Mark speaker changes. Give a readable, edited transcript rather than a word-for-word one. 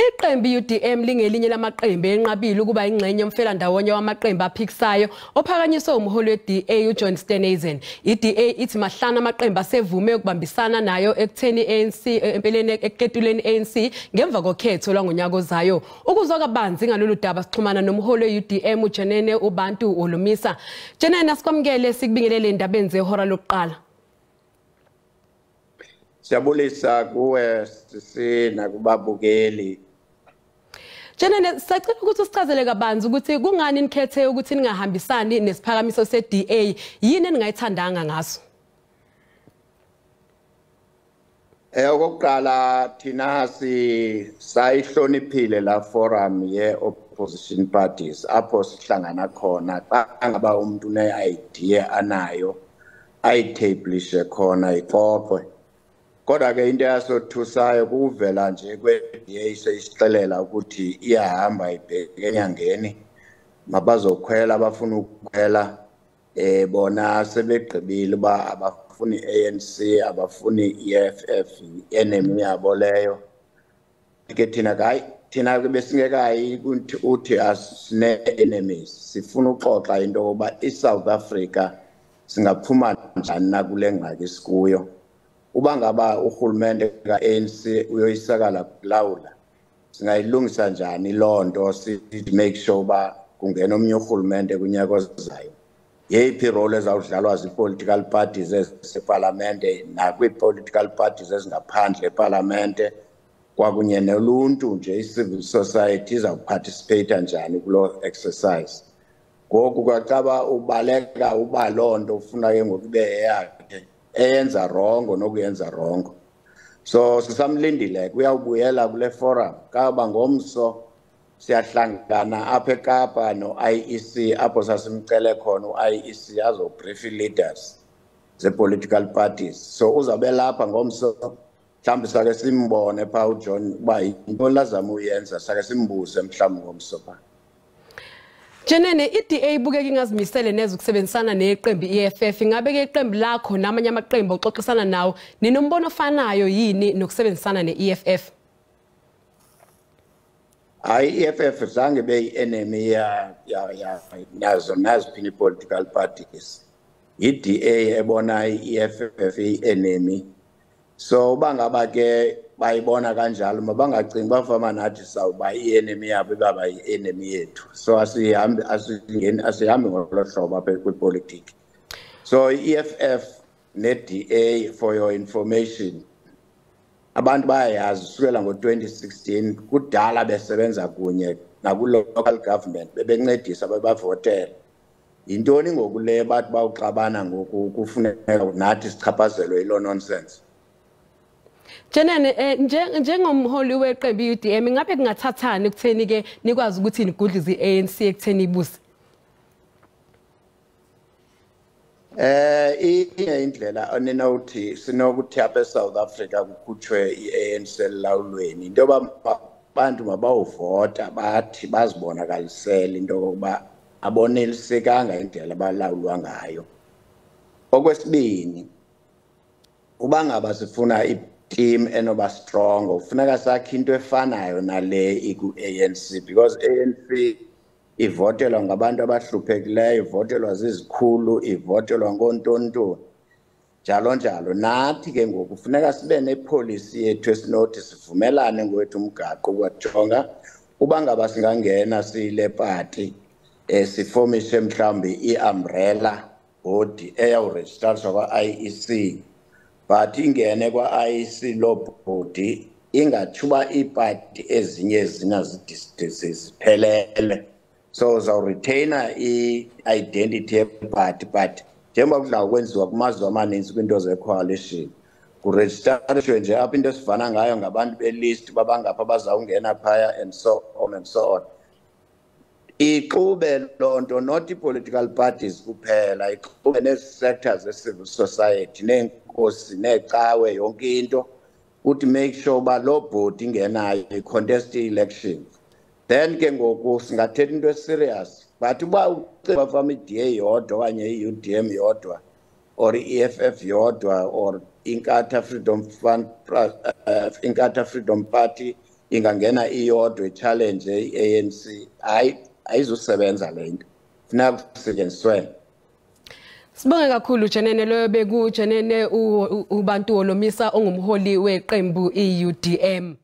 Speaker 1: Iqembu UDM lingelinye lamaqembu enqabile ukuba ingxenye yomfelandawonye wamaqembu aphikisayo ophakanyiswe umholi we-DA uJohn Steenhuisen. I-DA ithi mahlana amaqembu asevume ukubambisana nayo ekutheni ANC empeleni eketuleni ANC ngemva kokhetho lwangonyaka ozayo. Ukuzwa kabanzi ngalolu daba sixhumana nomholi we-UDM uJenene uBantu Holomisa. Jenene, asikwamukele sikubingelele indabeni zehora lokuqala.
Speaker 2: Siyabulisa kuwe sisina kubabukeli.
Speaker 1: Jenene, sicela ukuthi usichazele kabanzi ukuthi kungani nikhethe ukuthi ningahambisani nesiphakamiso se-DA, yini eningayithandanga ngaso?
Speaker 2: Okokuqala thina sayihloniphile la forum ye-opposition parties apho sihlangana khona xa ngaba umuntu une-idea anayo ayithablishe khona ixoxwe. Kodwa ke into yasothusayo kuvela nje kwe-DA seyisixelela ukuthi iyahamba ibheke enyangeni mabazokhwela abafuna ukukhwela bona sebegqibile ba abafuni ANC abafuni EFF enemy yabo leyo ke thina besingekayi uthi asine enemies sifuna uxoxa into yokuba iSouth Africa singaphuma njani na kule ngxaki sikuyo. Uba ngaba uhulumende ka-ANC uyoyisakala kulawula singayilungisa njani loo nto sithi make sure uba kungena omnye uhulumende kunyaka ozayo. Yeyiphi role ezawudlalwa zii-political parties ezisepalamente nakwii-political parties ezingaphandle epalamente kwakunye noluntu nje i-civil society izawuparticipata njani kuloo exercise. Ngoku kwacaba ubaleka uba loo nto ufuna ke ngoku ibe yakhe eyenza rongo nokuyenza rongo. So sisamlindile kuyawubuyela kule forum kaba ngomso siyahlangana apha eKapa no-IEC apho sasimcele khona u-IEC azobrief leaders ze-political parties. So uzabe lapha ngomso mhlawumbi sake simbone phaa uJohn uba yinto lazama uyenza sake simbuze mhlawumbi ngomso phaa.
Speaker 1: Jenene, i-DA ibukeka ingazimisele neze ukusebenzisana neqembu EFF. Ngabe ke iqembu lakho namanye amaqembu oxoxisana nawo ninombono ofanayo yini nokusebenzisana ne-EFF?
Speaker 2: EFF zange beyi-enemy yazo naziphi i-political parties. I-DA ebona i-EFF iyi-enemy. So uba ngaba ke bayibona kanjalo mabangacingi bafama nathi sawuba i-enemy yabo ibaba yi-enemy yethu. So asihambi ngolo hlobo apha kwipolitiki. So i-EFF ne-DA for your information abantu bayayazi sukela ngo-2016 kudala besebenza kunye naku-local government bebencedisa bebavotela. Yintoni ngoku le bathi bawuxabana ngoku kufuneka nathi sichaphazelwe yiloo nonsense?
Speaker 1: Jenene, njengomholi weqembu i-UDM ngabe kungathathani ekutheni ke nikwazi ukuthi nigudlize i-ANC ekutheni ibuse?
Speaker 2: Inye indlela onenawuthi sinokuthi apha eSouth Africa kukhutshwe i-ANC elawulweni into yoba abantu mabawuvota bathi bazibonakalisele into yokuba abonelisekanga indlela abalawulwa ngayo. Okwesibini, uba ngaba sifuna team enoba strong ufuneka sakhe into efanayo nale iku-ANC because ANC ivotelwa ngabantu abahluphekileyo, ivotelwa zizikhulu, ivotelwa ngoontontoni njalo njalo. Nathi ke ngoku kufuneka sibe nepolicy yethu esinothi sivumelane ngowethu umgaqo kwajonga uba ngaba singangena siyile party sifomishe mhlawumbi i-umbrella body eyawurejistariswa kwa-IEC but ingene kwa-IEC loo body ingathuba iipati ezinye ziphelele. So uzawuretaina i-identity yeparty but njengoba kudla ukwenziwa kumazwe amaninzi kwiinto ze-coalition kurejistarishwe nje apho into esifana ngayo ngabantu belist babangapha bazawungena phaya and so on and so on. Ixube loo nto not i-political parties kuphela, ixube nezi-sectors ze-civil society neenkosi neecawe yonke into ukuthi make sure uba loo bhodi ingenayo i-contest i-elections. Then ke ngoku singathetha into serious but uba uceba fama i-DA yodwa okanye i-UDM yodwa or i-EFF yodwa or Inkatha Freedom Fund, Inkatha Freedom Party ingangena iyodwa challenge iANC ayizusebenza lento funeka kusetshenziswe.
Speaker 1: Sibonge kakhulu Jenene lo beku Jenene uBantu Holomisa ongumholi weqembu iUDM.